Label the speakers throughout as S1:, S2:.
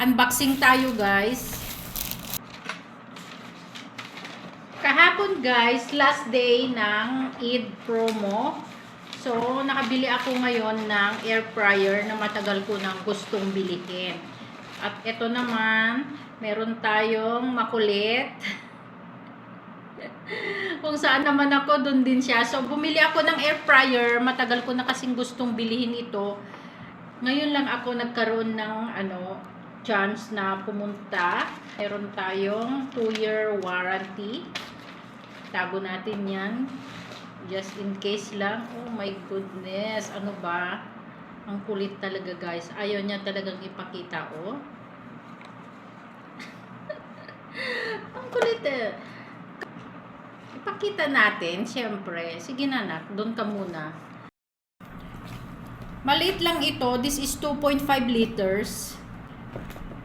S1: Mag-unboxing tayo, guys. Kahapon, guys, last day ng Eid promo. So, nakabili ako ngayon ng air fryer na matagal ko nang gustong bilihin. At ito naman, meron tayong makulit. Kung saan naman ako, dun din siya. So, bumili ako ng air fryer. Matagal ko na kasing gustong bilihin ito. Ngayon lang ako nagkaroon ng chance na pumunta. Meron tayong 2-year warranty. Tago natin yan. Just in case lang. Oh my goodness. Ano ba? Ang kulit talaga, guys. Ayaw niya talagang ipakita, oh. Ang kulit eh. Ipakita natin, syempre. Sige na, nak. Doon ka muna. Maliit lang ito. This is 2.5 liters.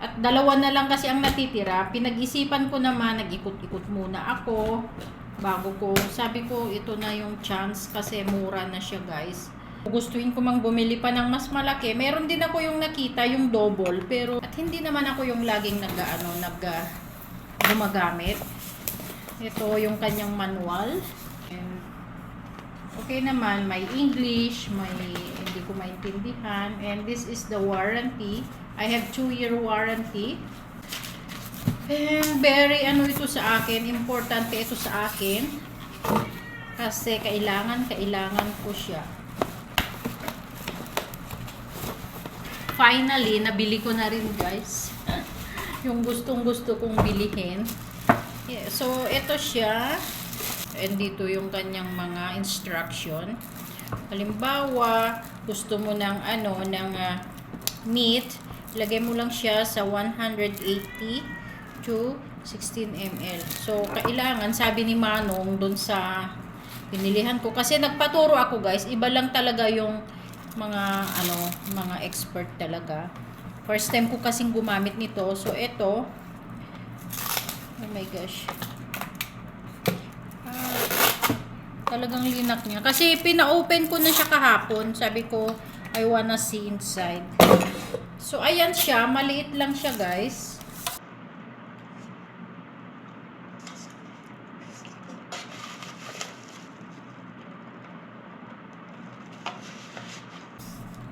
S1: At dalawa na lang kasi ang natitira. Pinag-isipan ko naman, nag-ikot-ikot muna ako. Bago ko, sabi ko, ito na yung chance kasi mura na siya, guys. Gustuin ko mang bumili pa ng mas malaki. Meron din ako yung nakita, yung double. Pero, at hindi naman ako yung laging gumagamit. Ito yung kanyang manual. And, okay naman, may English, may hindi ko maintindihan. And this is the warranty. I have 2-year warranty. And very ito sa akin, importante ito sa akin. Kasi kailangan ko siya. Finally, nabili ko na rin, guys. Yung gustong-gusto kong bilihin. Yeah, so, ito siya. And dito yung kanyang mga instruction. Halimbawa, gusto mo ng meat, ilagay mo lang siya sa 180 to 16 ml. So, kailangan, sabi ni Manong dun sa pinilihan ko. Kasi nagpaturo ako, guys. Iba lang talaga yung mga expert talaga. First time ko kasing gumamit nito. So, ito. Oh my gosh. Talagang linak niya. Kasi pina-open ko na siya kahapon. Sabi ko, I wanna see inside. So, ayan siya. Maliit lang siya, guys.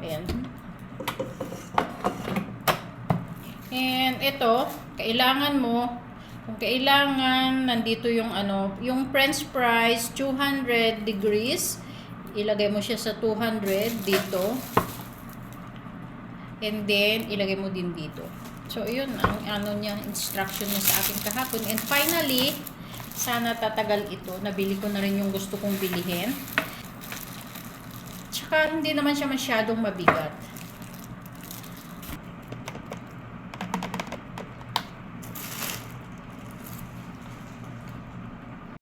S1: Ayan. And ito, kailangan mo, kung kailangan, nandito yung yung French fries, 200 degrees. Ilagay mo siya sa 200 dito. And then, ilagay mo din dito. So, yun, ang niya, instruction niya sa akin kahapon. And finally, sana tatagal ito. Nabili ko na rin yung gusto kong bilihin. Tsaka, hindi naman siya masyadong mabigat.